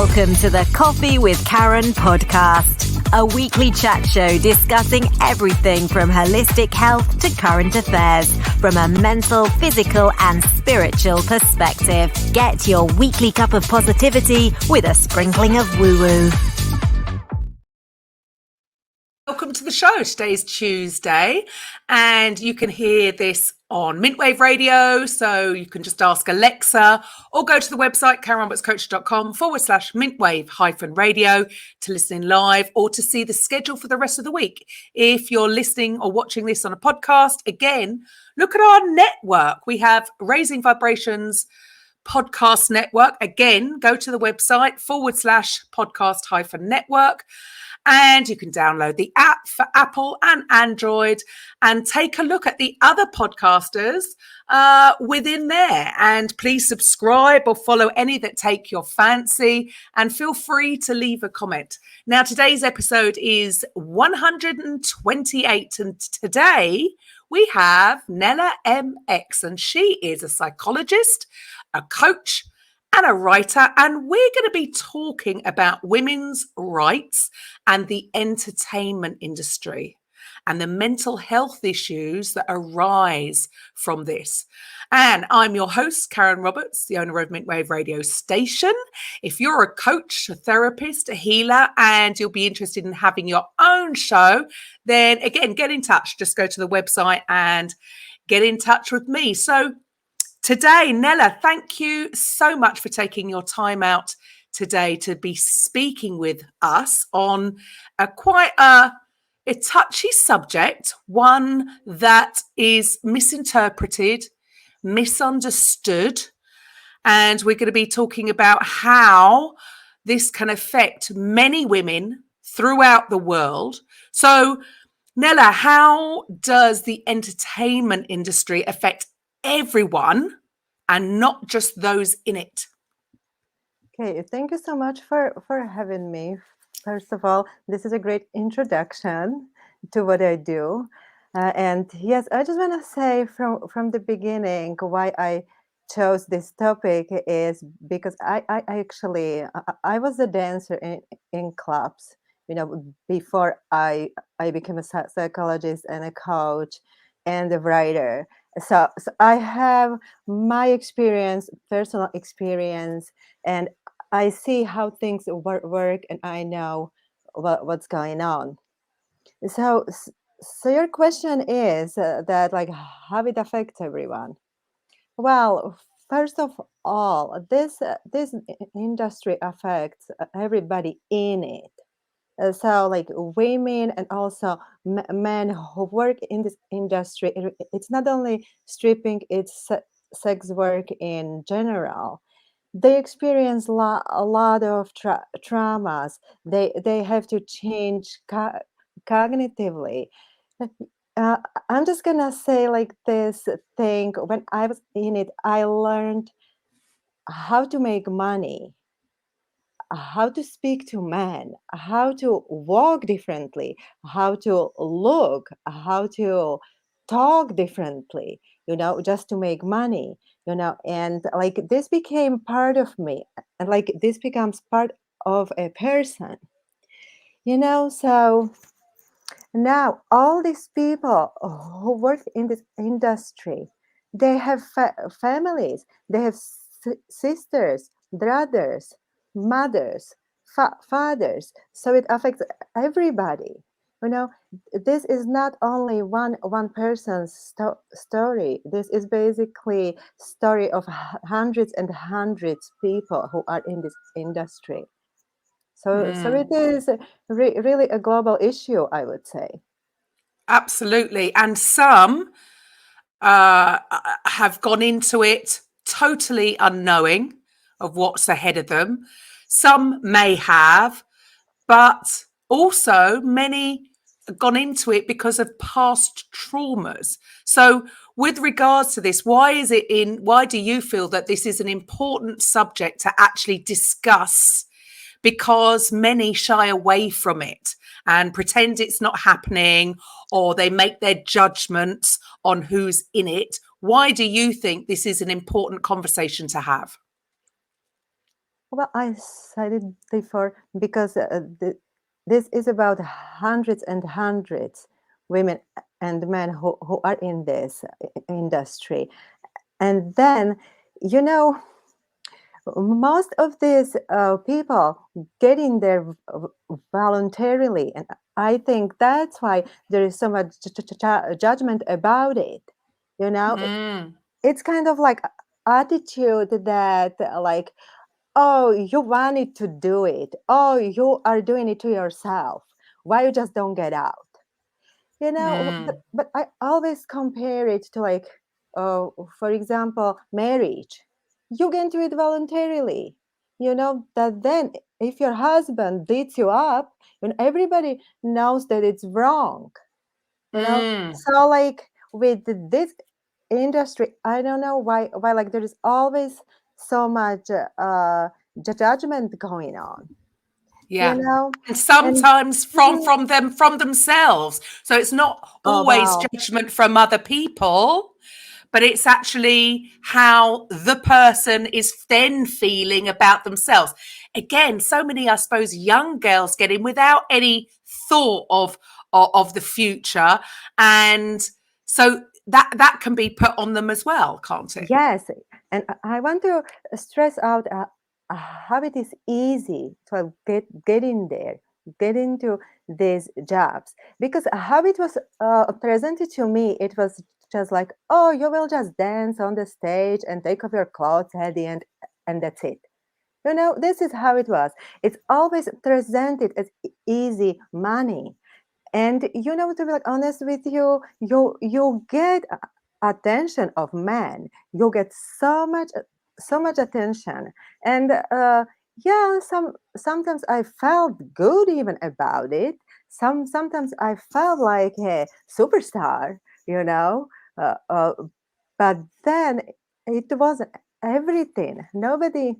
Welcome to the Coffee with Karen podcast, a weekly chat show discussing everything from holistic health to current affairs from a mental, physical and spiritual perspective. Get your weekly cup of positivity with a sprinkling of woo-woo. Welcome to the show. Today's Tuesday and you can hear this on Mintwave Radio. So you can just ask Alexa or go to the website karenrobertscoach.com/Mintwave-radio to listen in live or to see the schedule for the rest of the week. If you're listening or watching this on a podcast, again, look at our network. We have Raising Vibrations Podcast Network. Again, go to the website /podcast-network. And you can download the app for Apple and Android and take a look at the other podcasters within there. And please subscribe or follow any that take your fancy and feel free to leave a comment. Now, today's episode is 128. And today we have Nella MX, and she is a psychologist, a coach, and a writer, and we're going to be talking about women's rights and the entertainment industry and the mental health issues that arise from this. And I'm your host, Karen Roberts, the owner of Mintwave Radio Station. If you're a coach, a therapist, a healer, and you'll be interested in having your own show, then again, get in touch. Just go to the website and get in touch with me. So today, Nella, thank you so much for taking your time out today to be speaking with us on quite a touchy subject, one that is misinterpreted, misunderstood, and we're going to be talking about how this can affect many women throughout the world. So, Nella, how does the entertainment industry affect everyone and not just those in it? Okay, thank you so much for having me. First of all, this is a great introduction to what I do. And yes, I just want to say from the beginning why I chose this topic is because I actually was a dancer in clubs, before I became a psychologist and a coach and a writer. So I have my experience, personal experience, and I see how things work, and I know what's going on. So your question is that like how it affects everyone. Well, first of all, this industry affects everybody in it. So like women and also men who work in this industry, it's not only stripping, it's sex work in general. They experience a lot of traumas. They have to change cognitively. I'm just gonna say like this thing. When I was in it, I learned how to make money, how to speak to men, how to walk differently, how to look, how to talk differently, just to make money, and like this became part of me, and like this becomes part of a person, so now all these people who work in this industry, they have families, they have sisters, brothers, mothers, fathers, so it affects everybody. This is not only one person's story. This is basically story of hundreds and hundreds people who are in this industry. So it is really a global issue, I would say. Absolutely. And some have gone into it totally unknowing of what's ahead of them. Some may have, but also many have gone into it because of past traumas. So with regards to this, why do you feel that this is an important subject to actually discuss? Because many shy away from it and pretend it's not happening, or they make their judgments on who's in it. Why do you think this is an important conversation to have? Well, I said it before because this is about hundreds and hundreds women and men who are in this industry. And then, you know, most of these people get in there voluntarily. And I think that's why there is so much judgment about it. You know, Mm, it's kind of like attitude that like, oh, you wanted to do it. Oh, you are doing it to yourself. Why you just don't get out? You know, mm, but I always compare it to like, uh, for example, marriage. You get into it voluntarily. You know that then if your husband beats you up, and everybody knows that it's wrong. You know, mm. so like with this industry, I don't know why like there is always so much judgment going on. You Yeah. know, And and sometimes mhm. from themselves. So it's not Oh always wow, judgment from other people, but it's actually how the person is then feeling about themselves. Again, so many, I suppose, young girls get in without any thought of the future, and so that can be put on them as well, can't it? yes, and I want to stress out how it is easy to get in there, get into these jobs, because how it was presented to me, it was just like, oh, you will just dance on the stage and take off your clothes at the end, and that's it. You know, this is how it was. It's always presented as easy money. And you know, to be like honest with you, you get attention of men. You get so much attention, and yeah, sometimes I felt good even about it. Sometimes I felt like a superstar, you know. Uh, uh, but then it wasn't everything. Nobody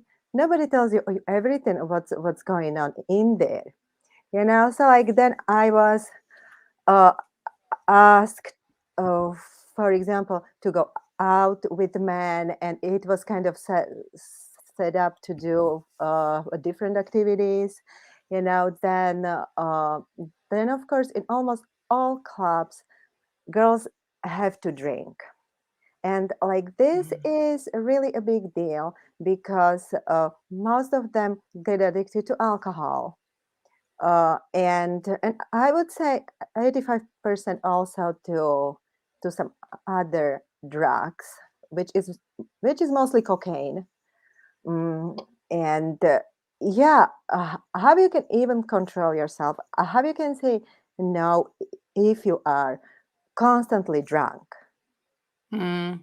tells you everything what's going on in there, you know. So like then I was uh, asked, uh, for example, to go out with men, and it was kind of set up to do different activities, you know. Then of course, in almost all clubs, girls have to drink, and like this Mm. is really a big deal because most of them get addicted to alcohol, and I would say 85% also to some other drugs, which is which is mostly cocaine. Mm, and yeah, how you can even control yourself? How you can say no if you are constantly drunk? Mm.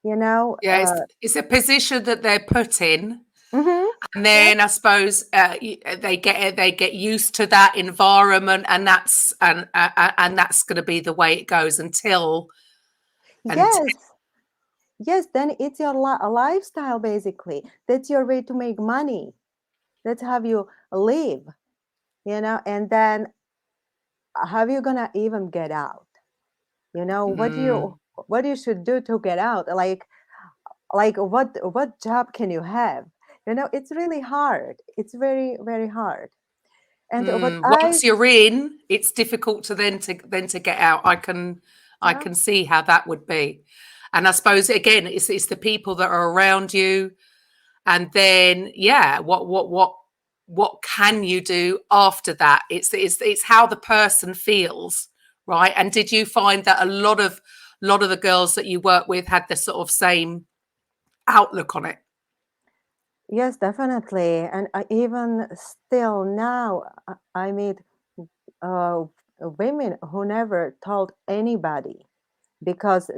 You know? Yeah, it's a position that they're put in. Mhm, And yes, then I suppose they get used to that environment, and that's going to be the way it goes until yes, yes. Then it's your a lifestyle basically. That's your way to make money. That's how you live, you know. And then how you gonna even get out? You know mm, what you should do to get out? Like what job can you have? You know, it's really hard. It's very hard. And what I once you're in, it's difficult to get out. I yeah can see how that would be, and I suppose again it's the people that are around you, and then yeah, what can you do after that? It's how the person feels, right? And did you find that a lot of the girls that you work with had the sort of same outlook on it? yes, definitely. And I even still now I meet uh, women who never told anybody because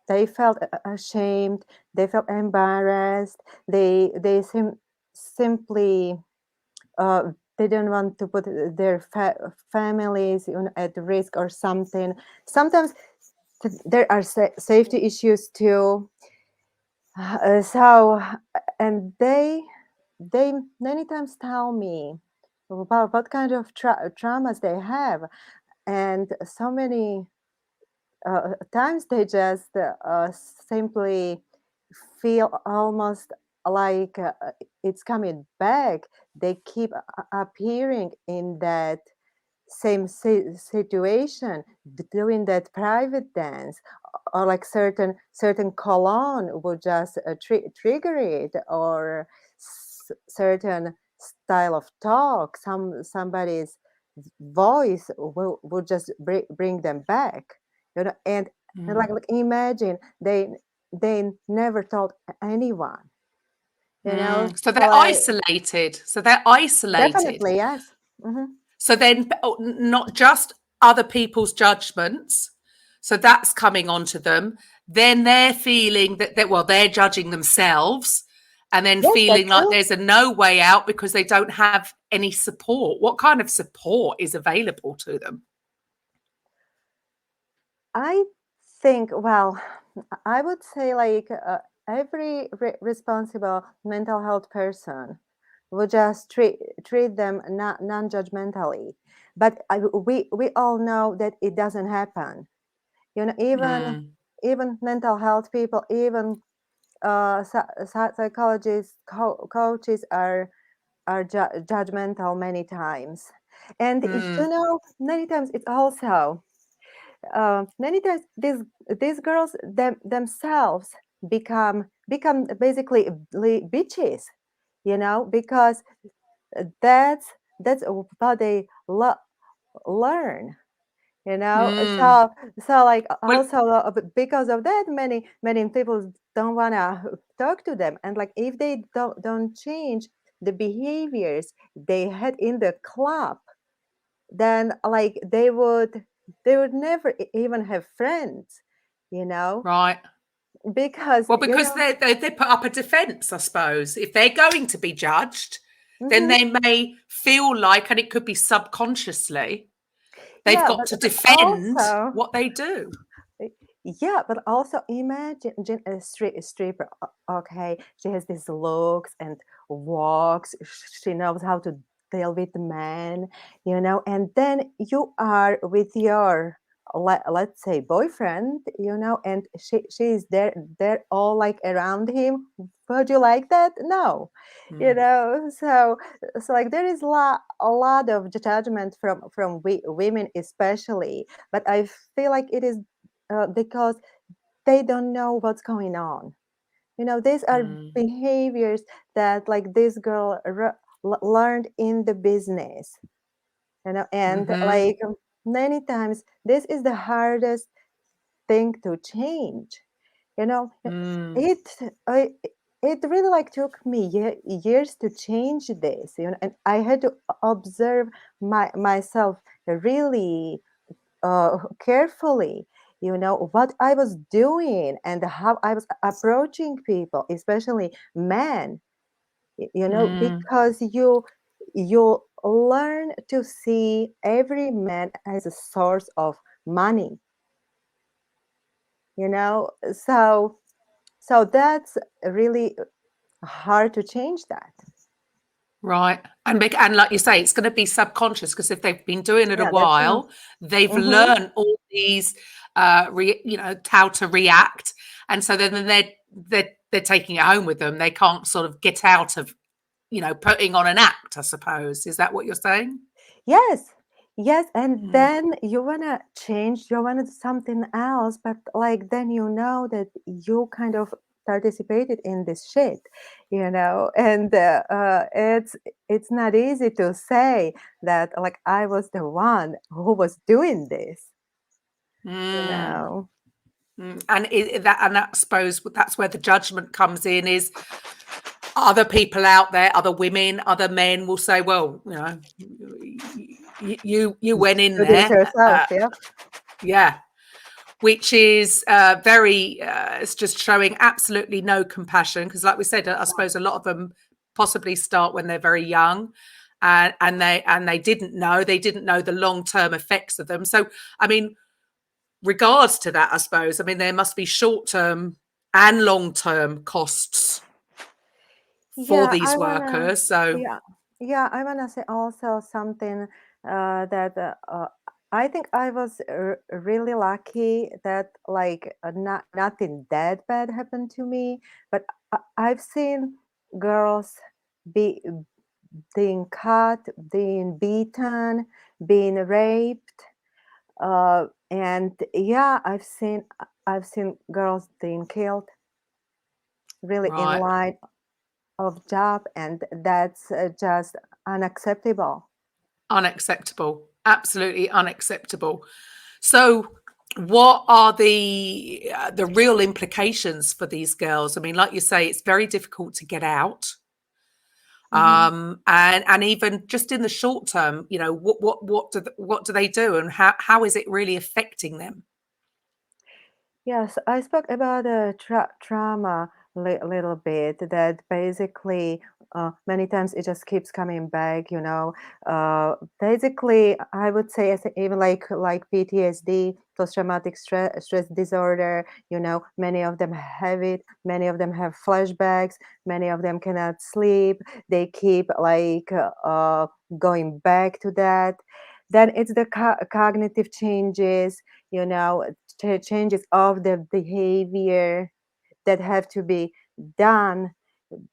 they felt ashamed, they felt embarrassed, they simply they don't want to put their families, you know, at risk or something. Sometimes there are safety issues too. So, and they many times tell me about what kind of traumas they have, and so many times they just simply feel almost like it's coming back, they keep appearing in that same situation, doing that private dance, or like certain cologne would just trigger it, or certain style of talk, somebody's voice will just bring them back, and Mm. like imagine they never told anyone, So so they're like isolated. So they're isolated. definitely yes. Hmm. So then, not just other people's judgments. So that's coming onto them. Then they're feeling that they're judging themselves, and then Yes, that feeling like too. there's a no way out because they don't have any support. What kind of support is available to them? I think, well, I would say like every responsible mental health person would just treat them non-judgmentally. But we all know that it doesn't happen. Even Mm, mental health people, even psychologists, coaches are judgmental many times. And mm, many times it's also many times these girls themselves become basically bitches, because that's what they learn, mm. so like Well, also because of that many people don't want to talk to them, and like if they don't change the behaviors they had in the club, then like they would never even have friends, you know right. because Well, because they put up a defence, I suppose. If they're going to be judged, then mhm. they may feel like, and it could be subconsciously, they've Yeah, got but to defend also what they do. yeah, but also imagine a stripper. Okay, she has these looks and walks. She knows how to deal with men, and then you are with your let's say boyfriend, and she's there. They're all like around him. Would you like that? No, Mm, so like there is a lot of judgment from women especially, but I feel like it is because they don't know what's going on. These are mm, behaviors that like this girl learned in the business, and mm-hmm, like many times this is the hardest thing to change. You know, mm, it I, it really like took me years to change this, and I had to observe myself really carefully, what I was doing and how I was approaching people, especially men, mm, because you learn to see every man as a source of money, so that's really hard to change that. right. And like you say, it's going to be subconscious because if they've been doing it a Yeah, that too. while, they've Mm-hmm. learned all these, how to react, and so then they're taking it home with them. They can't sort of get out of putting on an act, I suppose. Is that what you're saying? Yes, yes, and Mm, then you wanna change, you wanna do something else, but like then you know that you kind of participated in this shit, and it's not easy to say that like I was the one who was doing this, you mm, know. and I suppose that's where the judgment comes in. Is other people out there, other women, other men will say, "Well, you went in Do this there, yourself, yeah. yeah." Which is very, it's just showing absolutely no compassion because, like we said, I suppose a lot of them possibly start when they're very young, and they didn't know the long term effects of them. So, I mean, regards to that, I suppose, I mean, there must be short term and long term costs for Yeah, these workers. So, yeah, yeah, I wanna say also something that I think I was really lucky that like nothing that bad happened to me, but I've seen girls be being cut, being beaten, being raped, and yeah, I've seen girls being killed really in Right. line of job, and that's just unacceptable. Unacceptable. Absolutely unacceptable. So, what are the real implications for these girls? I mean, like you say, it's very difficult to get out. Mhm. And even just in the short term, what do they do, and how is it really affecting them? Yes, I spoke about trauma a little bit. That basically, many times it just keeps coming back. Basically, I would say even like PTSD, post-traumatic stress disorder. Many of them have it. Many of them have flashbacks. Many of them cannot sleep. They keep going back to that. Then it's the cognitive changes. You know, changes of the behavior that have to be done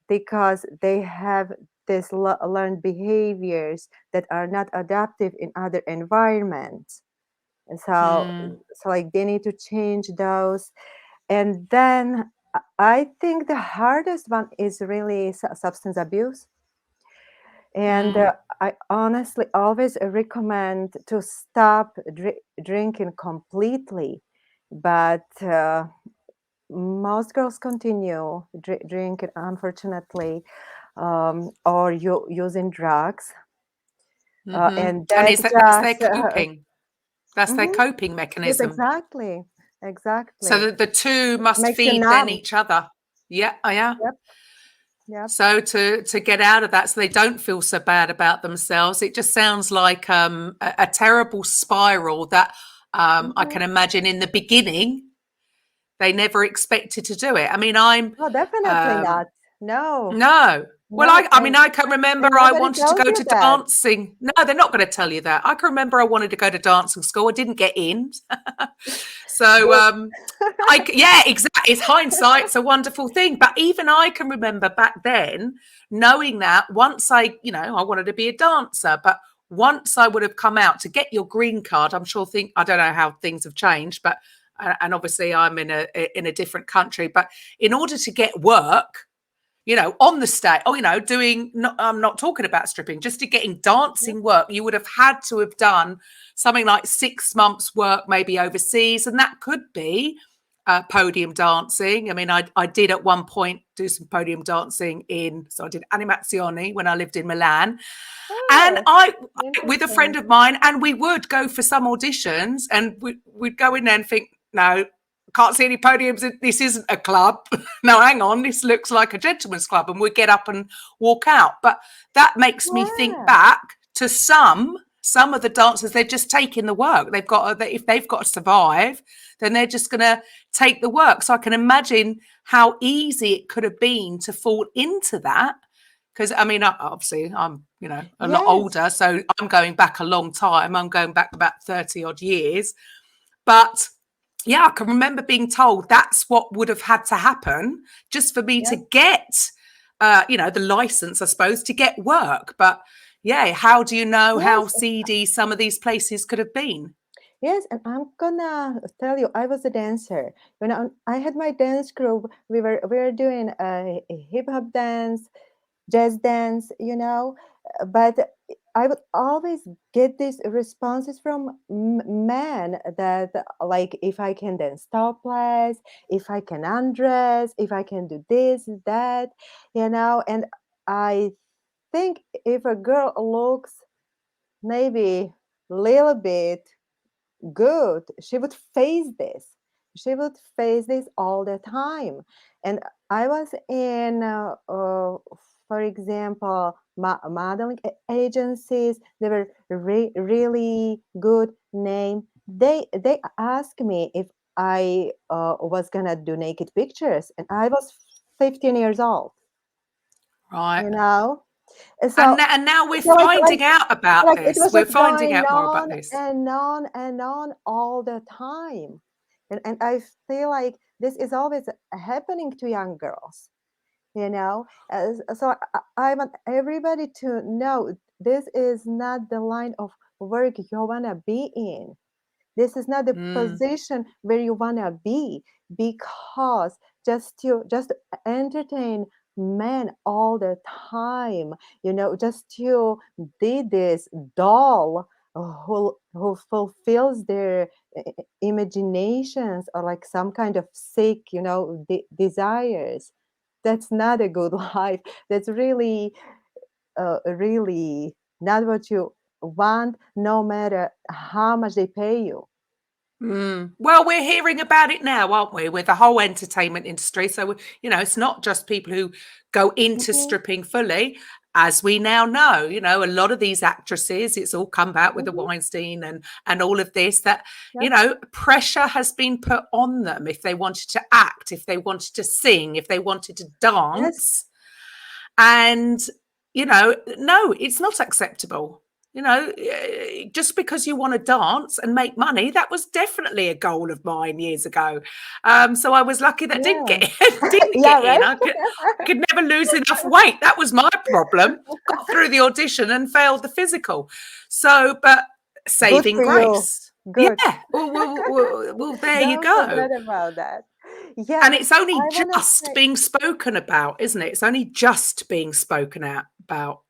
because they have this learned behaviors that are not adaptive in other environments. And Mm, so like they need to change those. And then I think the hardest one is really substance abuse. And mm, I honestly always recommend to stop drinking completely, but most girls continue drinking, unfortunately, or using drugs, hmm. and And that that's their just coping. That's their mhm, coping yes, mechanism. exactly, So exactly. the two must Makes you feed then numb. each other. Yeah, oh yeah. Yep, yep. So to get out of that, so they don't feel so bad about themselves, it just sounds like a terrible spiral that I Hmm. can imagine in the beginning they never expected to do it. I mean, I'm Oh, definitely um, not. No, no. Well, no, I mean, I can remember and I nobody wanted to tells go you to that. dancing. No, they're not going to tell you that. I can remember I wanted to go to dancing school. I didn't get in. So, Well, yeah, exactly. It's hindsight's a wonderful thing. But even I can remember back then knowing that once I wanted to be a dancer, but once I would have come out to get your green card, I don't know how things have changed, but, and obviously I'm in a different country, but in order to get work, on the stage, doing, not, I'm not talking about stripping, just to getting yep, dancing work, you would have had to have done something like 6 months work, maybe overseas. And that could be podium dancing. I mean, I did at one point do some podium dancing so I did animazione when I lived in Milan. And oh, with a friend interesting. of mine, and we would go for some auditions, and we'd go in there and think, no, can't see any podiums. This isn't a club. No, hang on, this looks like a gentleman's club, and we'd get up and walk out. But that makes me think Yeah. back to some of the dancers. They're just taking the work. If they've got to survive, then they're just going to take the work. So I can imagine how easy it could have been to fall into that, because I mean, obviously, I'm a lot Yes. older, so I'm going back a long time. I'm going back about 30 odd years, but yeah, I can remember being told that's what would have had to happen just for me to Yep. get, the license, I suppose, to get work. But yeah, how do you know how Yes. seedy some of these places could have been? Yes, and I'm gonna tell you, I was a dancer. When I had my dance group, we were doing a hip hop dance, jazz dance, but I would always get these responses from men that like if I can dance topless, if I can undress, if I can do this, that, and I think if a girl looks maybe a little bit good, she would face this. She would face this all the time. And I was in, for example, modeling agencies. They were really good name. They asked me if I was gonna do naked pictures, and I was 15 years old. Right. You know, and And so and now we're so finding out about like it this. was We're just finding going out more about on this. and on and on all the time. And I feel like this is always happening to young girls. you know. So I want everybody to know this is not the line of work you want to be in. This is not the Mm, position where you want to be, because just to entertain men all the time, just to be this doll who fulfills their imaginations, or like some kind of sick, desires. That's not a good life. That's really not what you want, no matter how much they pay you. mm. Well, we're hearing about it now, aren't we, with the whole entertainment industry? So, it's not just people who go into Mhm, stripping fully. As we now know, a lot of these actresses, it's all come back with the mhm, Weinstein and all of this, that, yep, pressure has been put on them if they wanted to act, if they wanted to sing, if they wanted to yes, dance. And, no, it's not acceptable. Just because you want to dance and make money, that was definitely a goal of mine years ago. So I was lucky that didn't yeah. get didn't Yeah, get in. right? I could never lose enough weight. That was my problem. Got through the audition and failed the physical. So, but Good saving for you. grace. Yeah. Good. Well, there you Don't go. forget about that. Yeah, And but it's only I want to just say, being spoken about, isn't it? It's only just being spoken out about.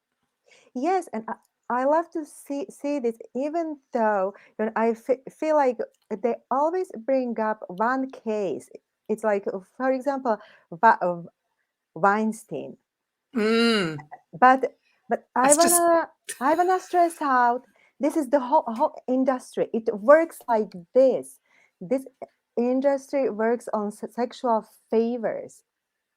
yes, and I love to see this, even though feel like they always bring up one case. It's like, for example, Weinstein. Mm, But that's just I wanna stress out. This is the whole industry. It works like this. This industry works on sexual favors,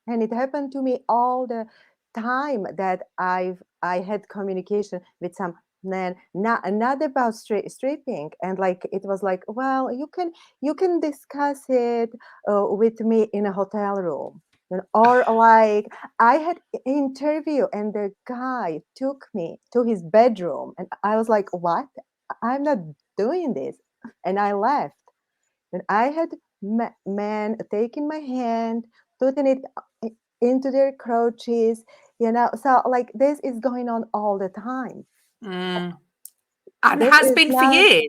and it happened to me all the time that I had communication with some man, not about stripping, and like it was like, well, you can discuss it with me in a hotel room. Or like I had interview and the guy took me to his bedroom and I was like, what? I'm not doing this. And I left. And I had men taking my hand, putting it into their crotches, So like this is going on all the time. mm, and This has is been for not, years.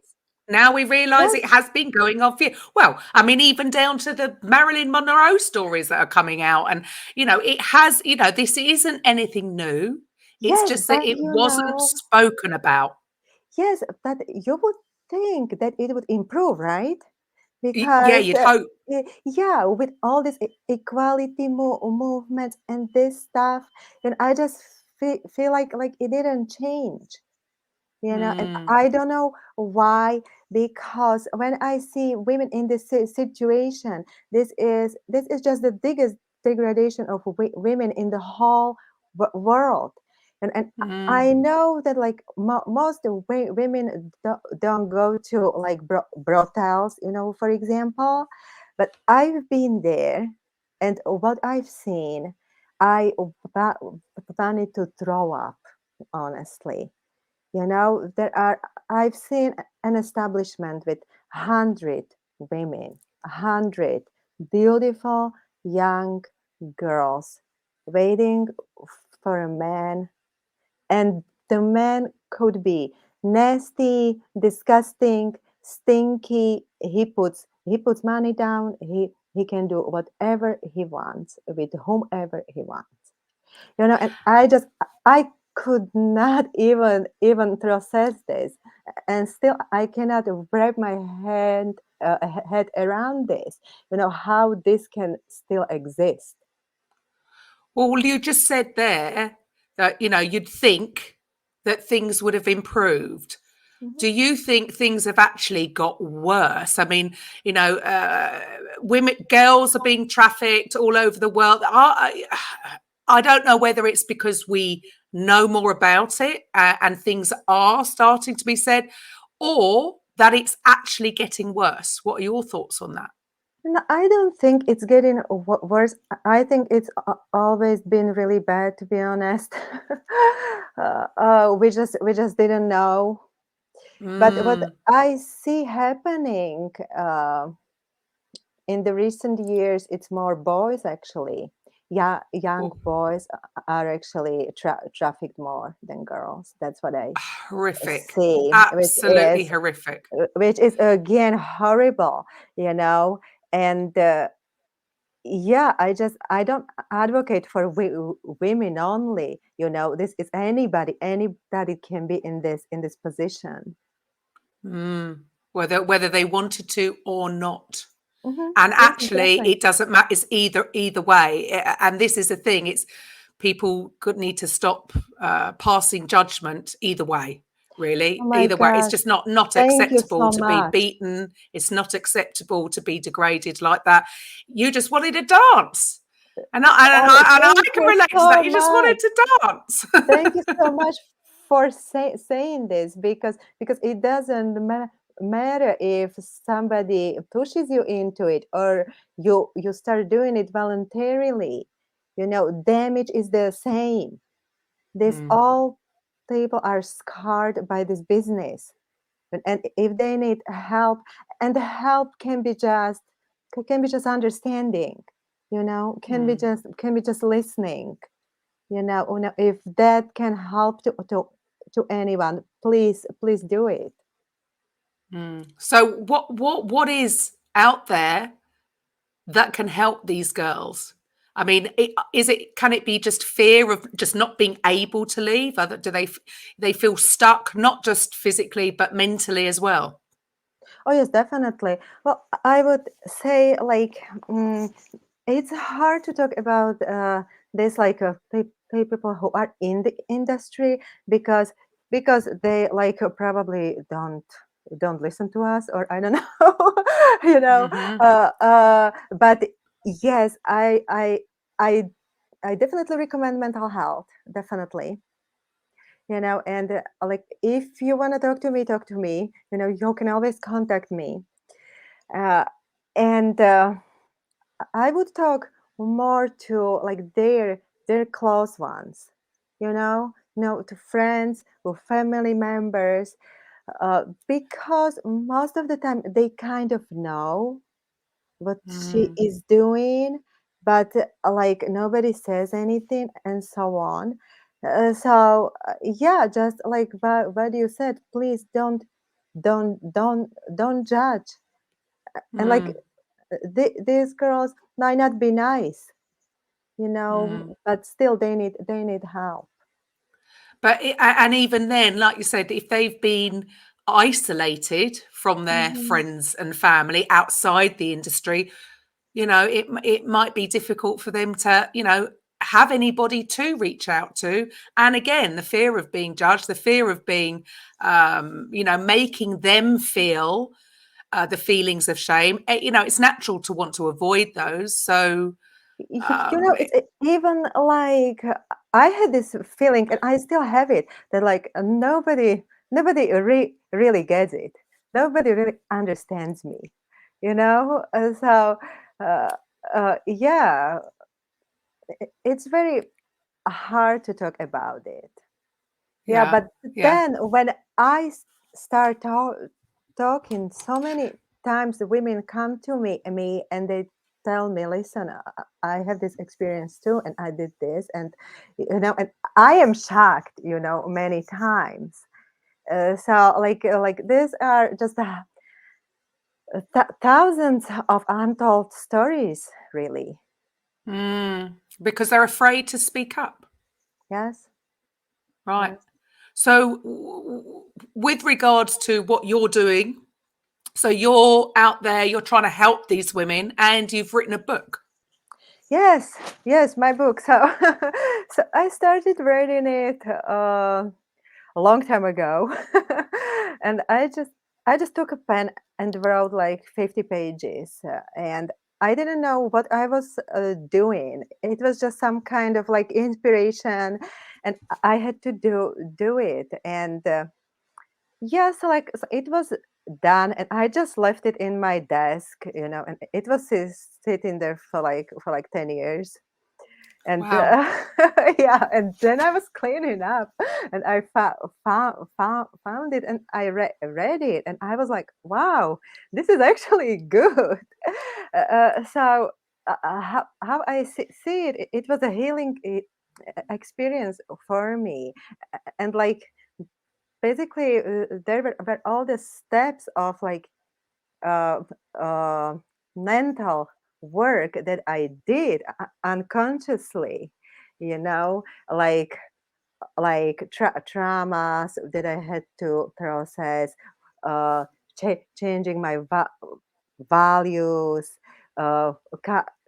Now we realise it yes, has been going on for years. Well, I mean, even down to the Marilyn Monroe stories that are coming out. And, it has, this isn't anything new. It's yes, just that but it wasn't spoken about. yes, but you would think that it would improve, right? Yeah, Because you'd hope. yeah, with all this equality movements and this stuff, and I just feel like it didn't change. And Mm, I don't know why, because when I see women in this situation, this is just the biggest degradation of women in the whole world. And mm, I know that like most women don't go to like brothels, for example, but I've been there, and what I've seen, I wanted to throw up, honestly. I've seen an establishment with 100 women, 100 beautiful young girls waiting for a man, and the man could be nasty, disgusting, stinky. He puts money down. He can do whatever he wants with whomever he wants. And I could not even process this, and still I cannot wrap my head around this, how this can still exist. well, you just said there that, you'd think that things would have improved. Mhm. Do you think things have actually got worse? I mean, women, girls are being trafficked all over the world. I don't know whether it's because we know more about it and things are starting to be said, or that it's actually getting worse. What are your thoughts on that? No, I don't think it's getting worse. I think it's always been really bad, to be honest. We just didn't know. But what Mm, I see happening in the recent years, it's more boys actually. yeah, young Or boys are actually trafficked more than girls. That's what I horrific, see, absolutely horrific. which is again horrible, you know. And yeah, I don't advocate for women only. You know, this is anybody can be in this position. Mm. Whether they wanted to or not. And Yes, actually, exactly. it doesn't matter. It's either way. And this is the thing. It's people could need to stop passing judgment either way. Oh Really, my either way. It's gosh, just not thank you acceptable so to be much. beaten. It's not acceptable to be degraded like that. You just wanted to dance, Oh, and I thank can you relate to that. so You just much. wanted to dance. Thank you so much for saying this, because it doesn't matter if somebody pushes you into it, or you start doing it voluntarily. You know, damage is the same. This Mm, all people are scarred by this business, and if they need help, and the help can be just understanding, you know, mm. can be just listening, you know, if that can help to anyone, please do it. So what is out there that can help these girls? I mean, can it be just fear of just not being able to leave? Do they feel stuck, not just physically but mentally as well? Oh yes, definitely. Well, I would say, like, it's hard to talk about this, like, people who are in the industry, because they, like, probably don't listen to us, or I don't know. You know. Hmm. But yes, I I definitely recommend mental health, definitely. You know, and like, if you want to talk to me, you know, you can always contact me. uh, and I would talk more to, like, their close ones, you know, to friends or family members, because most of the time they kind of know what she Mm, is doing, but like, nobody says anything, and so on. Yeah, just like what you said, please don't judge. And like, mm, these girls might not be nice, you mm. know, but still they need help. And even then, like you said, if they've been isolated from their Mhm. friends and family outside the industry, it might be difficult for them to, have anybody to reach out to. And again, the fear of being judged, the fear of being, making them feel the feelings of shame. It's natural to want to avoid those. So, You know, um, it's even like, I had this feeling, and I still have it, that like, nobody really gets it. Nobody really understands me, you know. Uh, yeah, it's very hard to talk about it. Yeah, yeah, but yeah. then when I start talking, so many times the women come to me and they tell me, listen, I have this experience too, and I did this, and you know, and I am shocked, you know, many times. So like, these are just thousands of untold stories, really. Because they're afraid to speak up. Yes, Right. yes. So, with regards to what you're doing, so you're out there, you're trying to help these women, and you've written a book. Yes, yes, my book. So, so I started writing it a long time ago, and I just took a pen and wrote like 50 pages, and I didn't know what I was doing. It was just some kind of like inspiration, and I had to do it. And yeah, so like, so it was done, and I just left it in my desk, you know, and it was sitting there for like 10 years. And Wow. yeah, and then I was cleaning up, and I found it, and I read it, and I was like, wow, this is actually good. So how I see it, it was a healing experience for me. And like basically there were all the steps of like uh, uh, mental work that I did unconsciously, you know, like traumas that I had to process, uh, changing my values, uh,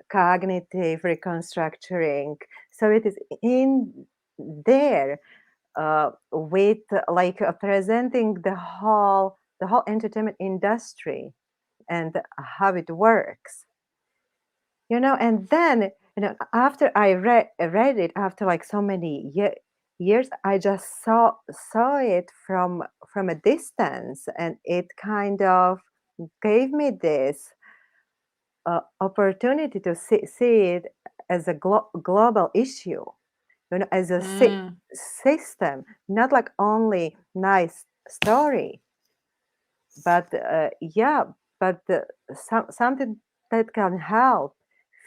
cognitive reconstructing. So it is in there with like presenting the whole entertainment industry and how it works, you know. And then, you know, after I read it after like so many years, I just saw it from a distance, and it kind of gave me this opportunity to see it as a global issue, you know, as a Mm, system, not like only nice story, but yeah, but something that can help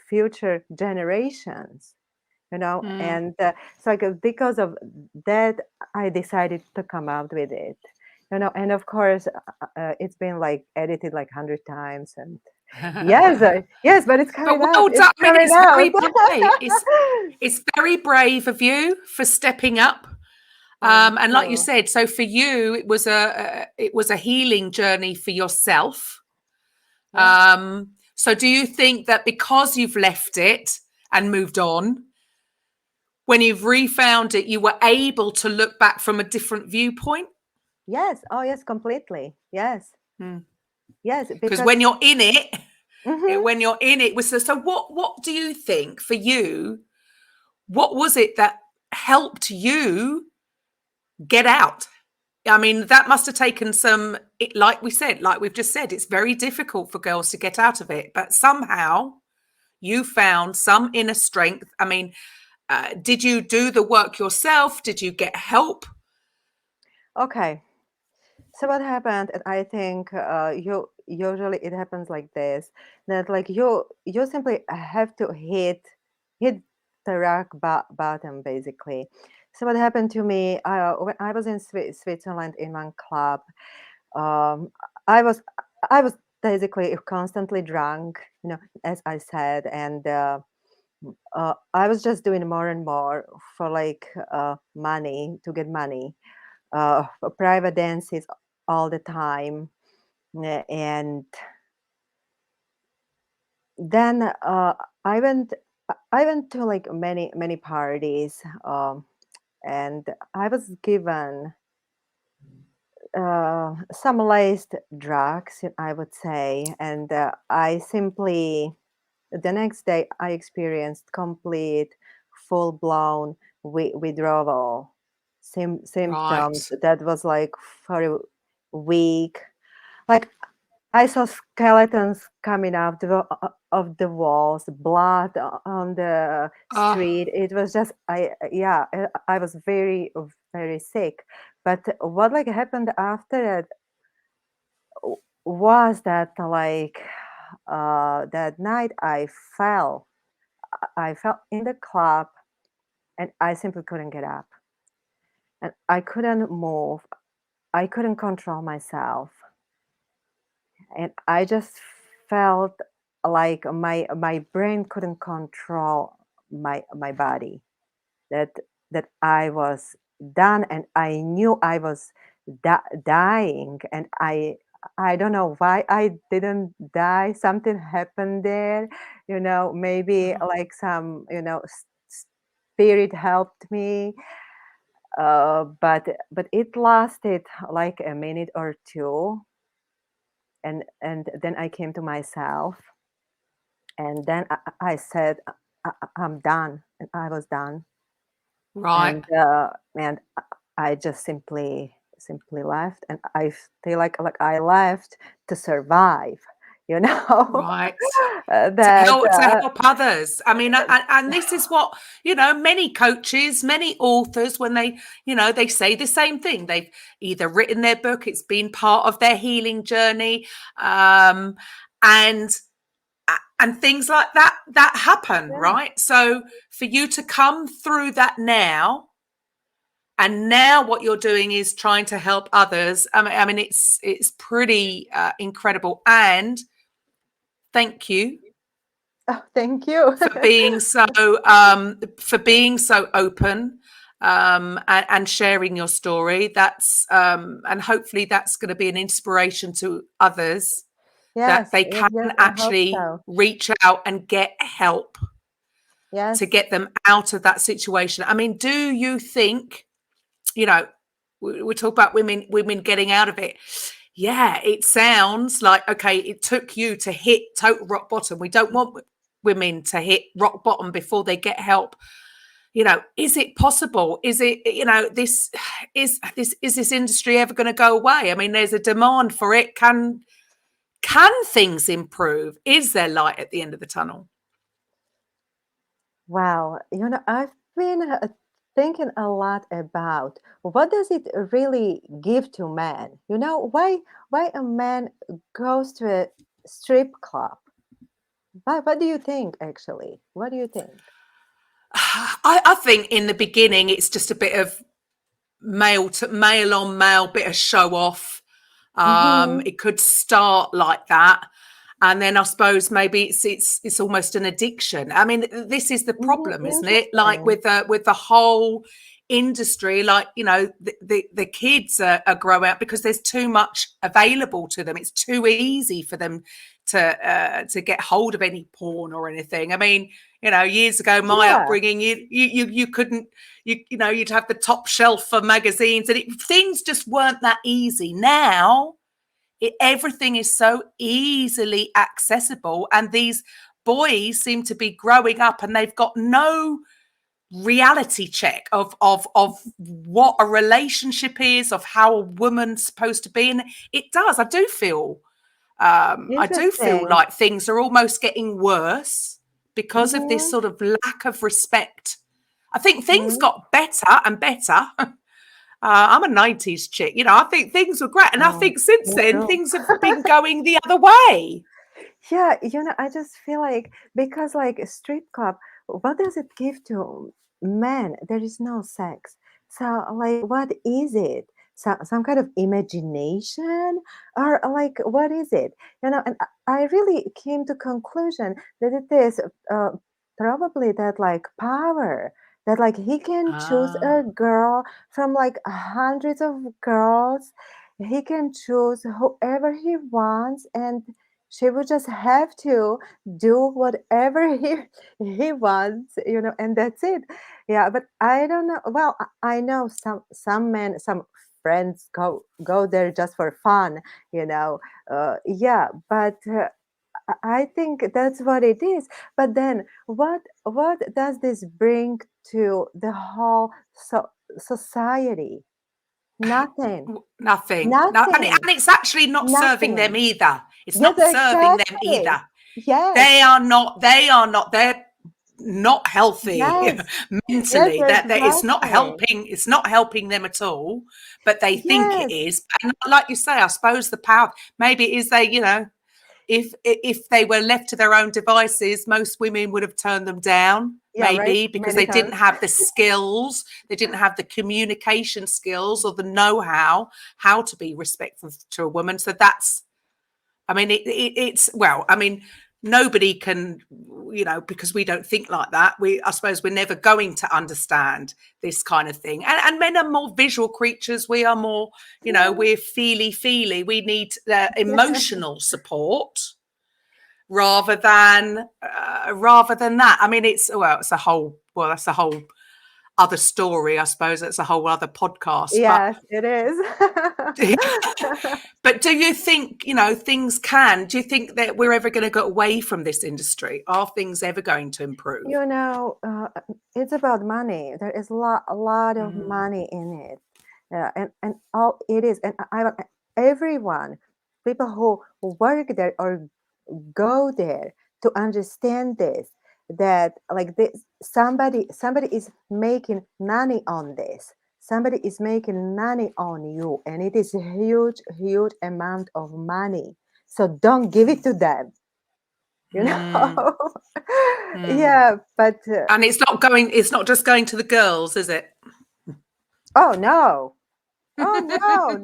future generations, you know. mm. And so like, because of that, I decided to come out with it, you know. And of course, it's been like edited like 100 times, and yes, yes, but it's But coming out, well it's done. I mean, coming it's out. very brave. It's very brave of you for stepping up. Thank And like you you. said, so for you, it was a healing journey for yourself. Yeah. So do you think that because you've left it and moved on, when you've refound it, you were able to look back from a different viewpoint? Yes. Oh yes, completely. Yes. Yes, Because because when you're in it, mhm. was so what do you think for you? What was it that helped you get out? I mean, that must have taken some, like we said, like we've just said, it's very difficult for girls to get out of it. But somehow you found some inner strength. I mean, did you do the work yourself? Did you get help? Okay. So what happened? And I think you usually it happens like this, that like you simply have to hit the rock bottom basically. So what happened to me? When I was in Switzerland in one club, um, I was I was basically constantly drunk, you know, as I said, and I was just doing more and more for like money, to get money, private dances all the time. And then I went to like many parties, and I was given some laced drugs, I would say. And I simply, the next day I experienced complete full blown withdrawal Right. symptoms that was like for a week. Like I saw skeletons coming out of the walls, blood on the Oh, street. It was just, yeah, I was very sick. But what like happened after that was that like that night I fell in the club, and I simply couldn't get up, and I couldn't move. I couldn't control myself, and I just felt like my brain couldn't control my body. That I was done, and I knew I was dying, and I don't know why I didn't die. Something happened there, you know. Maybe like some, you know, spirit helped me, but it lasted like a minute or two, and then I came to myself, and then I said, I'm done," and I was done, right. and I just simply left, and I feel like I left to survive, you know, Right. that To help others. I mean, and this is what, many coaches, many authors, when they, they say the same thing. They've either written their book, it's been part of their healing journey. And and things like that happen, right? So for you to come through that now, and now what you're doing is trying to help others. I mean, it's pretty incredible. And thank you. Oh, thank you. for being so open, and sharing your story. That's and hopefully that's going to be an inspiration to others, that Yes, they can yes, I hope actually so. reach out and get help Yes. to get them out of that situation. I mean, do you think, we talk about women getting out of it? Yeah, it sounds like, okay, it took you to hit total rock bottom. We don't want women to hit rock bottom before they get help. Is it possible? Is it, this industry ever going to go away? I mean, there's a demand for it. Can things improve? Is there light at the end of the tunnel? Wow. I've been thinking a lot about what does it really give to men? Why a man goes to a strip club? What do you think, actually? What do you think? I think in the beginning it's just a bit of male on male, bit of show off. Mm-hmm. It could start like that, and then I suppose maybe it's almost an addiction. I mean, this is the problem, isn't it? Like with the whole industry, like, the kids are growing up because there's too much available to them. It's too easy for them to get hold of any porn or anything. I mean, years ago, my upbringing, you couldn't, you'd have the top shelf for magazines, and things just weren't that easy. Now everything is so easily accessible, and these boys seem to be growing up and they've got no reality check of what a relationship is, of how a woman's supposed to be. And I do feel Interesting. like things are almost getting worse because of this Mm-hmm. sort of lack of respect. I think things Mm-hmm. got better and better. I'm a 90s chick, I think things were great. And I Oh, think since me then, too. things have been going the other way. Yeah, I just feel like, because like a strip club, what does it give to men? There is no sex. So like, what is it? Some kind of imagination, or like, what is it? And I really came to conclusion that it is uh, probably that like power, that like he can choose Ah, a girl from like hundreds of girls. He can choose whoever he wants, and she would just have to do whatever he wants, and that's it. Yeah, but I don't know. Well, I know some men, some friends go there just for fun, yeah, but I think that's what it is. But then what does this bring to the whole society? Nothing. nothing. No, and Nothing. it's actually not serving them Nothing. either. It's Yes, not serving them exactly. either. Yes. They're not healthy Yes. Yes, mentally. That it's not exactly. helping. It's not helping them at all. But they think it Yes. is. And like you say, I suppose the power. Maybe it is if they were left to their own devices, most women would have turned them down. Yeah, right. Maybe because Many they times. didn't have the skills, they didn't have the communication skills or the know-how how to be respectful to a woman. So that's, I mean, it's, well, I mean, nobody can, because we don't think like that. I suppose we're never going to understand this kind of thing. And men are more visual creatures. We are more, Yeah. we're feely. We need emotional support rather than that. I mean, that's a whole other story. I suppose it's a whole other podcast. But Yes, it is. but do you think, do you think that we're ever going to get away from this industry? Are things ever going to improve? It's about money. There is a lot of Mm. money in it, and all it is. And everyone, people who work there or go there to understand this, that like this, somebody is making money on this. Somebody is making money on you, and it is a huge amount of money. So don't give it to them. you Mm, know. mm. Yeah, but And it's not just going to the girls, is it? oh no. Oh no,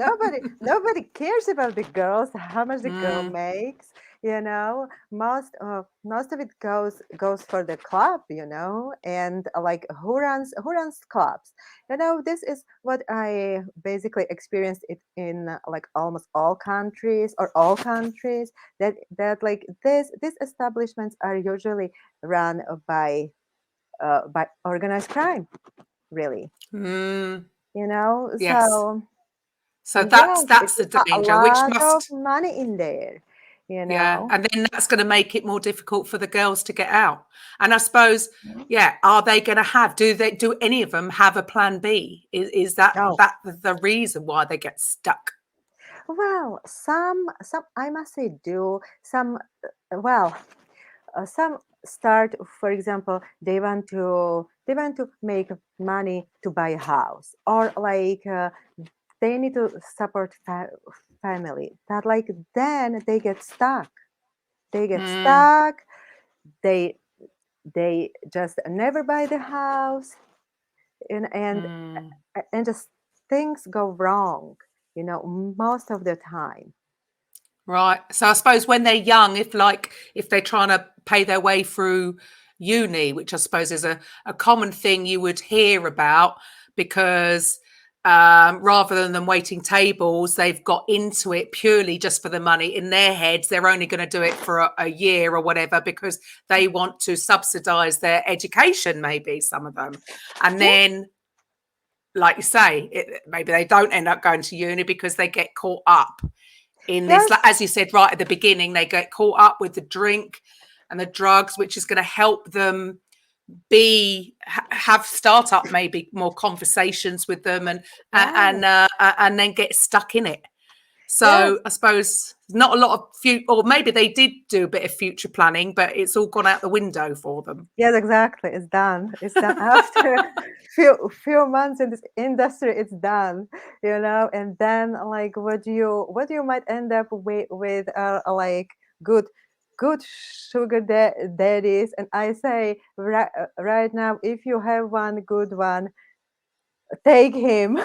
nobody cares about the girls, how much the girl Mm, makes, you know. Most of it goes for the club, you know, and like who runs clubs. You know, this is what I basically experienced it in like almost all countries or all countries that like these establishments are usually run by organized crime, really, mm, you know. yes. So So yes, that's it's the a danger, which lot of must, money in there, you yeah, know. and then that's going to make it more difficult for the girls to get out. And I suppose, yeah, are they going to do any of them have a plan B? Is Oh, that the reason why they get stuck? well, some I must say do some. Well, some start, for example, they want to make money to buy a house, or like they need to support family. That like then they get stuck. They get Mm, stuck. They they just never buy the house, and and mm. and just things go wrong, you know, most of the time. Right. So I suppose when they're young, if they're trying to pay their way through uni, which I suppose is a common thing you would hear about, because rather than them waiting tables, they've got into it purely just for the money. In their heads, they're only going to do it for a year or whatever because they want to subsidize their education, maybe some of them. And Yeah, then, like you say, maybe they don't end up going to uni because they get caught up in this, like, yes, as you said right at the beginning, they get caught up with the drink and the drugs, which is going to help them have startup maybe more conversations with them, yes, and then get stuck in it. yes, So I suppose not a lot of or maybe they did do a bit of future planning, but it's all gone out the window for them. yes, exactly. It's done after few months in this industry. It's done, you know. And then like what you might end up with like good good sugar daddies. And I say right now, if you have one good one, take him.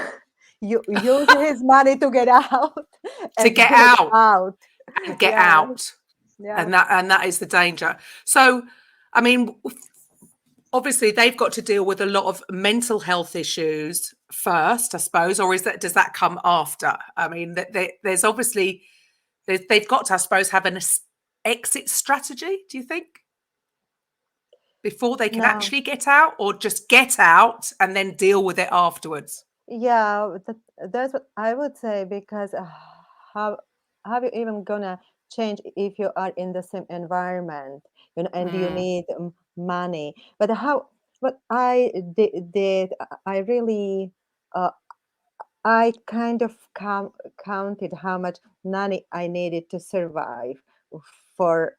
You use his money to get out To and get get out out. and get Yeah, out, yeah. and that is the danger. So I mean, obviously they've got to deal with a lot of mental health issues first, I suppose, or does that come after? I mean, there's obviously they've got to, I suppose, have an exit strategy. Do you think before they can No. actually get out, or just get out and then deal with it afterwards? Yeah, that's what I would say, because how how you even gonna change if you are in the same environment, you know, and you Mm, need money. But how what I did, I really uh, I kind of counted how much money I needed to survive for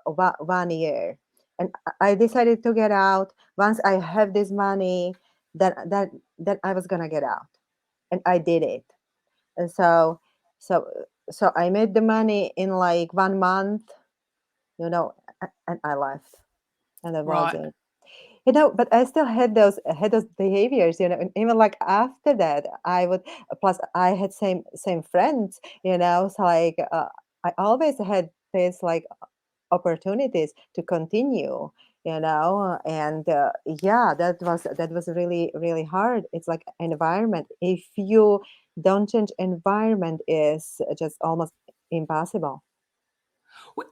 1 year, and I decided to get out. Once I have this money, then I was gonna get out, and I did it. And so so I made the money in like 1 month, you know, and I left, and that was right, it. You know, but I still had those behaviors, you know, and even like after that, I would. Plus, I had same friends, you know, so like I always had this like opportunities to continue, you know. And yeah, that was really hard. It's like environment. If you don't change environment, is just almost impossible.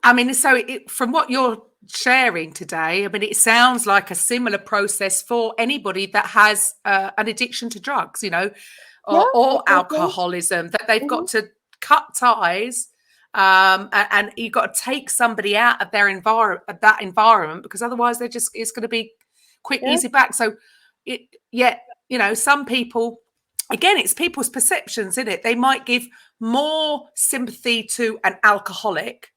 I mean, so from what you're sharing today, I mean, it sounds like a similar process for anybody that has an addiction to drugs, Yeah, or exactly. alcoholism, that they've Hmm. got to cut ties, and you've got to take somebody out of their environment, because otherwise it's going to be quick, Yes, easy back. So it, yeah, some people, again, it's people's perceptions, isn't it? They might give more sympathy to an alcoholic,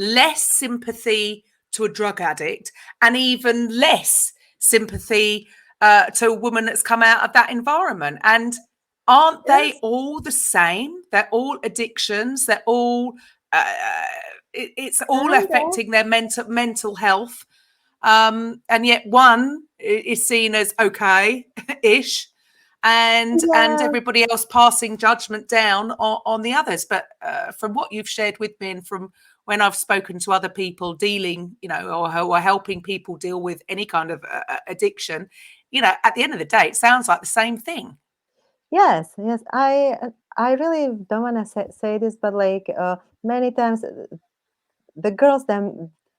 less sympathy to a drug addict, and even less sympathy to a woman that's come out of that environment. And aren't they yes, all the same? They're all addictions. They're all, uh, it's all kind of. affecting their mental health. And yet one is seen as okay-ish, and Yeah. everybody else passing judgment down on the others. But from what you've shared with me, and from when I've spoken to other people dealing, or who are helping people deal with any kind of addiction, at the end of the day, it sounds like the same thing. Yes, yes. I really don't want to say this, but like many times the girls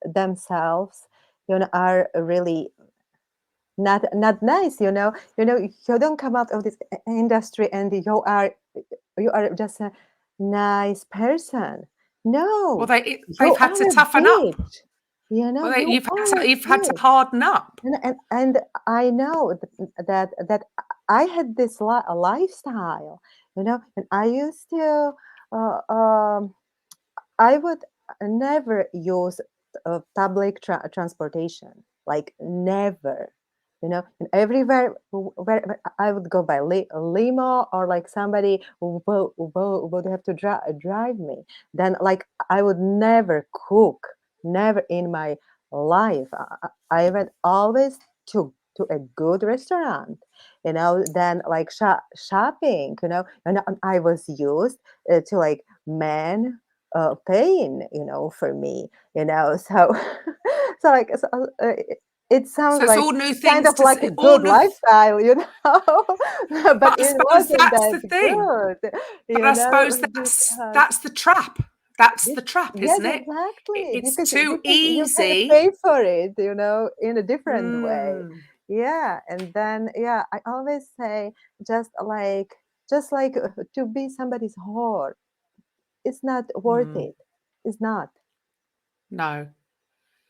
themselves, are really not nice. You don't come out of this industry and you are just a nice person. Well, No, they've you had are to a toughen up. bitch. You are a You've had to bitch. harden up. And I know that I had this lifestyle, and I used to uh, um, I would never use public transportation, like never. And everywhere where I would go by limo, or like somebody would have to drive me. Then, like, I would never cook, never in my life. I went always to a good restaurant, then like shopping, and I was used to like men pain, for me, so so like so, it So sounds it's like all new kind things of to like a say, all good new. lifestyle, but But I it suppose wasn't that's that the thing. good, But I suppose because that's the trap. That's yes, the trap, yes, isn't it? exactly, It's because too you gotta easy. pay for it, in a different way. Mm, Yeah, and then yeah, I always say just like to be somebody's whore, it's not worth mm, it. It's not. no.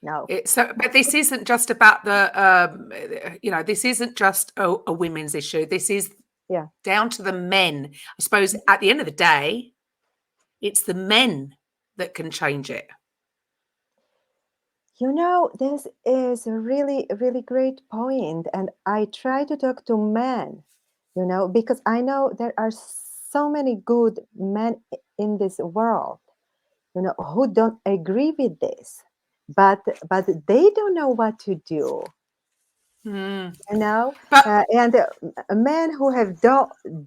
No. But this isn't just about this isn't just a women's issue. This is Yeah. down to the men. I suppose at the end of the day, it's the men that can change it. This is a really, really great point, and I try to talk to men, because I know there are so many good men in this world, who don't agree with this, but they don't know what to do, Mm. you know, But and men who have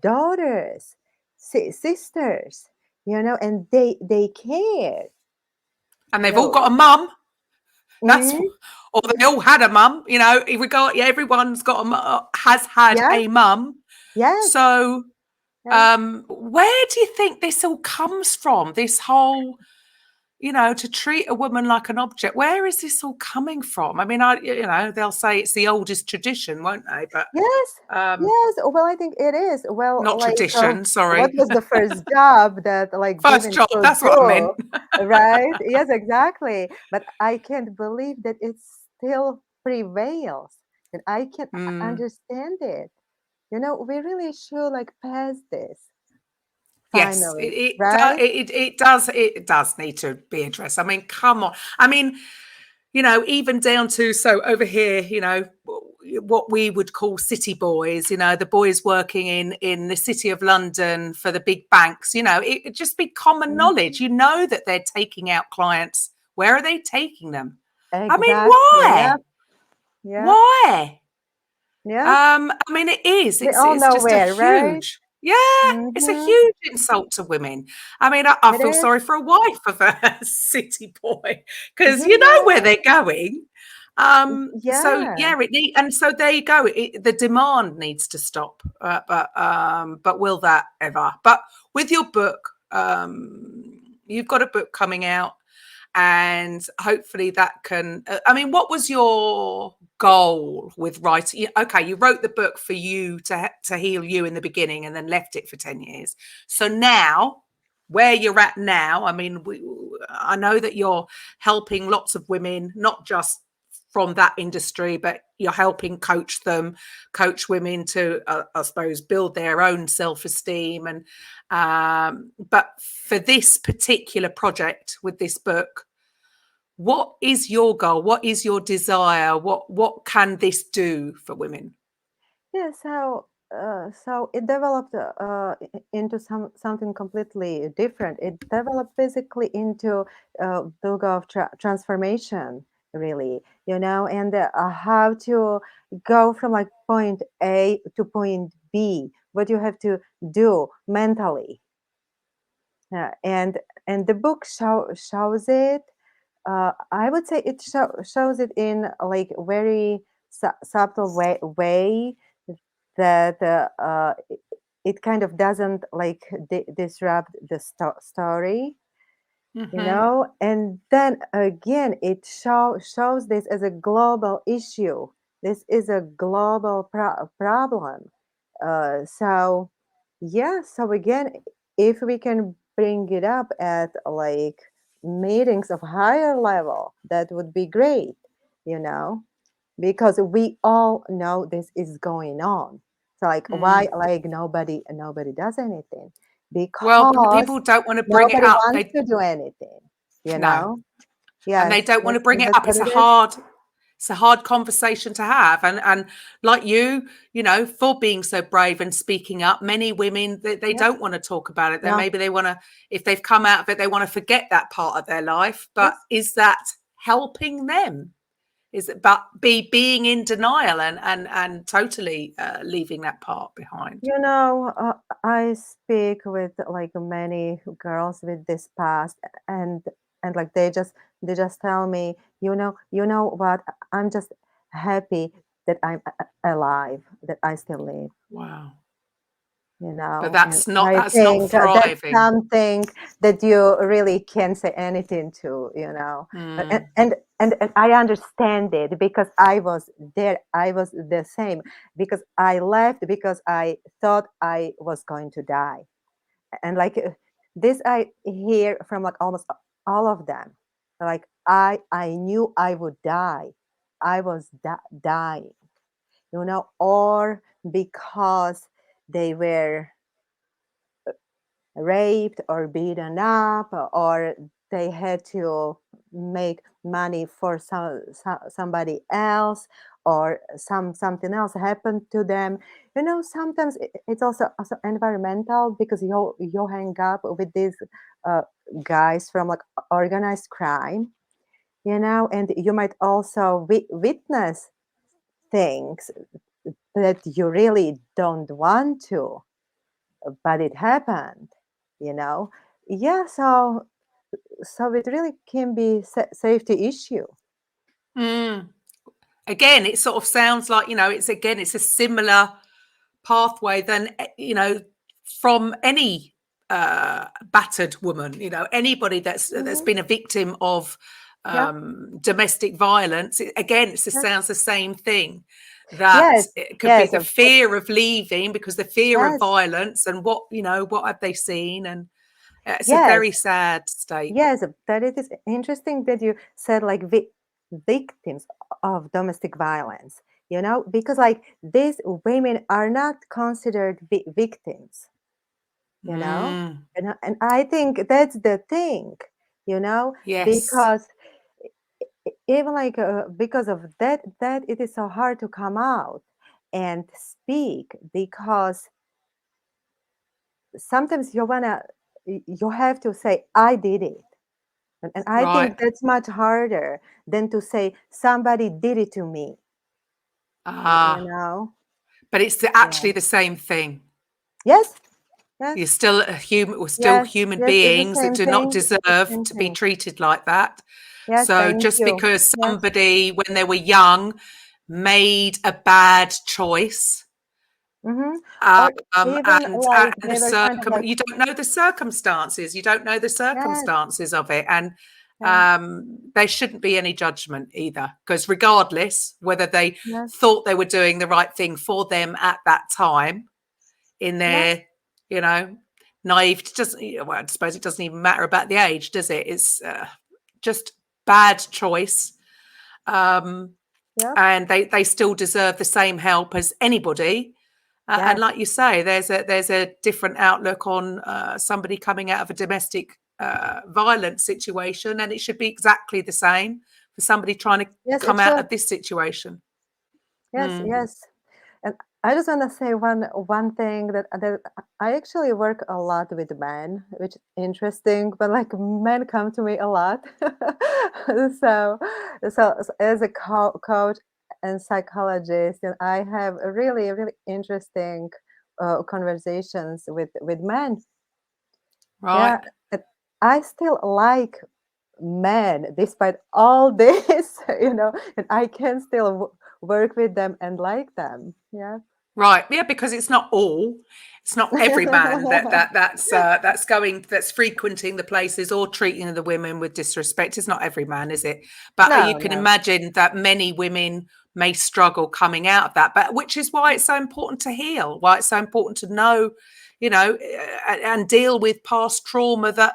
daughters, sisters, and they care, and you they've all know. got a mum. That's Mhm. or they all had a mum. Everyone's got has had Yeah. a mum. Yes. So Yes. where do you think this all comes from? This whole, to treat a woman like an object. Where is this all coming from? I mean, they'll say it's the oldest tradition, won't they? But Yes, um, yes. Well, I think it is. Well, not like, tradition. what Sorry, was the first job that like first women job. could That's what I do, meant. right? Yes, exactly. But I can't believe that it still prevails, and I can Mm. understand it. We really should like pass this Yes, finally, right? it does need to be addressed. I mean, come on. I mean, even down to, so over here, what we would call city boys, the boys working in the city of London for the big banks, it just be common knowledge, Mhm. that they're taking out clients. Where are they taking them? I mean, Exactly. why? Yep. Yep. Why? Yep. I mean, it is. We It's all it's know just a where, right? huge, yeah, it's a Mm-hmm. huge insult to women. I mean, I It feel is. sorry for a wife of a city boy because you know where Yeah. they're going. So Yeah. yeah, and so there you go. The demand needs to stop. But will that ever? But with your book, you've got a book coming out, and hopefully that can. I mean, what was your goal with writing? Okay, you wrote the book for you to heal you in the beginning, and then left it for 10 years. So now, where you're at now, I mean, I know that you're helping lots of women, not just from that industry, but you're helping coach women to, I suppose, build their own self-esteem. And but for this particular project with this book, what is your goal? What is your desire? What can this do for women? Yeah. So so it developed into something completely different. It developed basically into book of transformation, really, and how to go from like point A to point B, what you have to do mentally. And the book shows it. I would say it shows it in like very subtle way that it kind of doesn't like disrupt the story, and then again it shows this as a global issue. This is a global problem. So yeah, so again, if we can bring it up at like meetings of higher level, that would be great, you know because we all know this is going on. So like why like nobody does anything? Well, Because people don't want to bring it nobody up. wants to do anything, you No, know? and they Yes, don't want to bring it that's up. what It's a it is. hard conversation to have. And like for being so brave and speaking up, many women, they Yes. don't want to talk about it. Then No. maybe they want to, if they've come out of it, they want to forget that part of their life. But Yes. is that helping them? Is it being in denial and totally leaving that part behind? I speak with like many girls with this past, and like they just tell me, what, I'm just happy that I'm alive, that I still live. Wow. But And I that's not think that's thriving. something that you really can't say anything to. And, Mm, and and and I understand it because I was there. I was the same, because I left because I thought I was going to die. And like this I hear from like almost all of them. Like I knew I would die. I was dying, or because they were raped or beaten up, or they had to make money for somebody else, or something else happened to them. Sometimes it's also environmental, because you hang up with these uh, guys from like organized crime, and you might also witness things that you really don't want to, but it happened, you know yeah. So it really can be safety issue. mm. Again, it sort of sounds like, it's a similar pathway than, from any battered woman, anybody that's Hmm. been a victim of Yeah. domestic violence. Again, Yeah. sounds the same thing, that Yes. it could be Yes. the fear of leaving because the fear of Yes. violence, and what have they seen? And it's a Yes. very sad state. Yes. But it is interesting that you said like victims of domestic violence. Because like these women are not considered victims. you know Mm, and I think that's the thing, you know yes. because even like because of that it is so hard to come out and speak, because sometimes you have to say I did it, and I Right. think that's much harder than to say somebody did it to me. y- you Ah, know but it's yeah. actually the same thing. Yes. Yes. You're still a human. We're still Yes. human Yes, it's the beings that same do not thing. It's the deserve same to be thing. treated like that. Yes, So thank just you. because Yes. somebody, when they were young, made a bad choice, Mm-hmm. Or even like and they were kind of like, you don't know the circumstances. You don't know the yes. circumstances of it, and Yeah. there shouldn't be any judgment either, because regardless whether they Yes. thought they were doing the right thing for them at that time, in Yeah. their, you know, naive, doesn't, well, I suppose it doesn't even matter about the age, does it? It's just bad choice. Um, Yeah. and they still deserve the same help as anybody. And Yes. like you say, there's a different outlook on somebody coming out of a domestic violence situation, and it should be exactly the same for somebody trying to Yes, it come out should. of this situation. Yes. Mm. Yes. And I just want to say one thing that I actually work a lot with men, which is interesting. But like men come to me a lot, so so as a coach and psychologist, and I have a really interesting conversations with men. Right. Yeah, and I still like men despite all this, and I can still work with them and like them. Yeah. Right. Yeah, because it's not every man that's frequenting the places or treating the women with disrespect. It's not every man, is it? But you No, can no. imagine that many women may struggle coming out of that, but which is why it's so important to heal, why it's so important to know, and deal with past trauma that,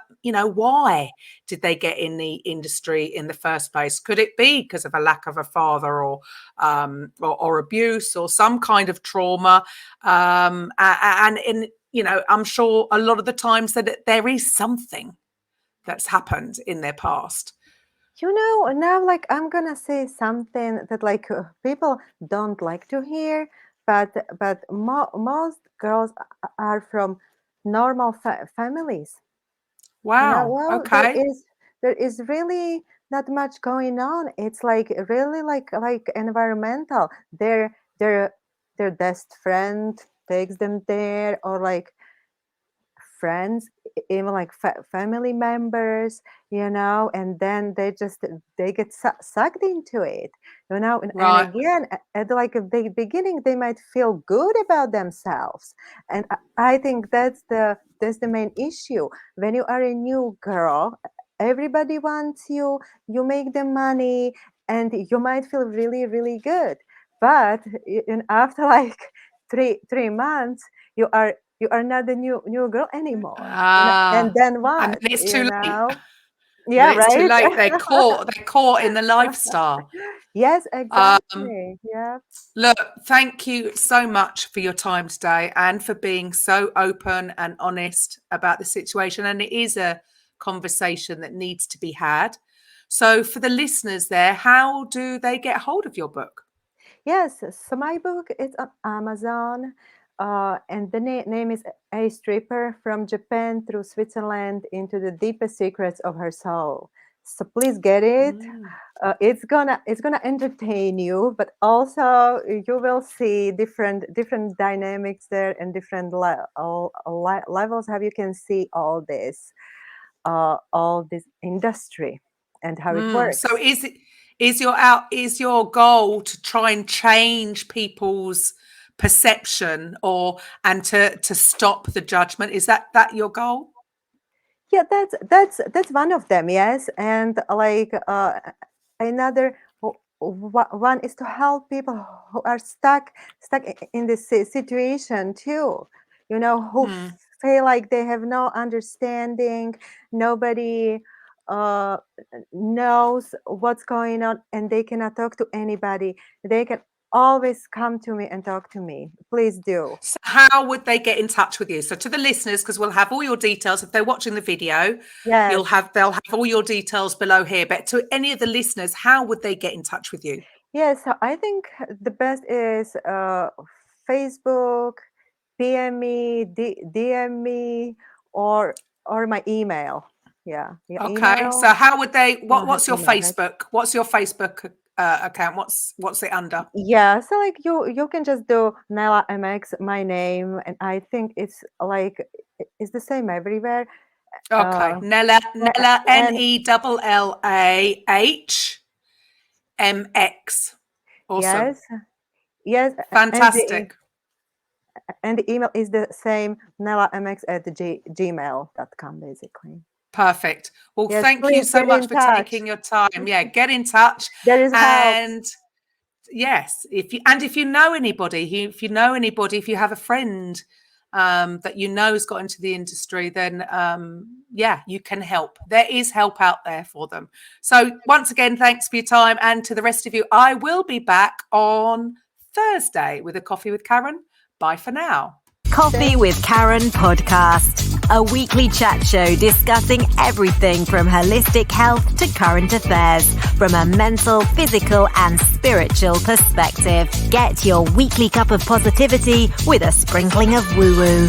why did they get in the industry in the first place? Could it be because of a lack of a father or abuse or some kind of trauma? And in, I'm sure a lot of the times that there is something that's happened in their past. Now like I'm gonna say something that like people don't like to hear, but most girls are from normal families. Wow. Well, Okay. there is really not much going on. It's like really like environmental. Their best friend takes them there, or like friends, even like family members, and then they get sucked into it, and Right. again at like the beginning they might feel good about themselves, and I think that's the main issue. When you are a new girl, everybody wants you, you make them money, and you might feel really good, but after like three months you are not the new girl anymore. And Ah, then and what? then it's too late. Then Yeah, it's too right? late. They're caught in the lifestyle. Yes, Um, exactly. Yeah. Look, thank you so much for your time today and for being so open and honest about the situation. And it is a conversation that needs to be had. So, for the listeners there, how do they get hold of your book? Yes, so my book is on Amazon, and the name is A Stripper from Japan through Switzerland into the deepest secrets of her soul. So please get it. Mm. It's gonna entertain you, but also you will see different dynamics there and different levels how you can see all this industry and how it So, works. is your goal to try and change people's perception and to stop the judgment? Is that your goal? Yeah, that's one of them. Yes, and like another one is to help people who are stuck in this situation too. Who Hmm. feel like they have no understanding, nobody uh, knows what's going on, and they cannot talk to anybody. They can always come to me and talk to me. Please do. So how would they get in touch with you? So to the listeners, because we'll have all your details. If they're watching the video, Yes. they'll have all your details below here. But to any of the listeners, how would they get in touch with you? Yes, so I think the best is Facebook, PM me, DM me, or my email. Yeah, Okay. So email. how would they? I don't have What's your email, right? Facebook? What's your Facebook account? What's it under? Yeah, so like you can just do Nella MX, my name, and I think it's like it's the same everywhere. Okay, Uh, Nella and NELLAHMX. Awesome, yes, yes, and the fantastic. and the email is the same, nellamx at gmail.com, basically. Perfect. Well, Yes, thank you please so get much in for touch. taking your time. Yeah, get in touch. There is help. And yes, if you know anybody, if you have a friend that has got into the industry, then yeah, you can help. There is help out there for them. So once again, thanks for your time. And to the rest of you, I will be back on Thursday with a coffee with Karen. Bye for now. Coffee Thank with Karen podcast. a weekly chat show discussing everything from holistic health to current affairs from a mental, physical and spiritual perspective. Get your weekly cup of positivity with a sprinkling of woo-woo.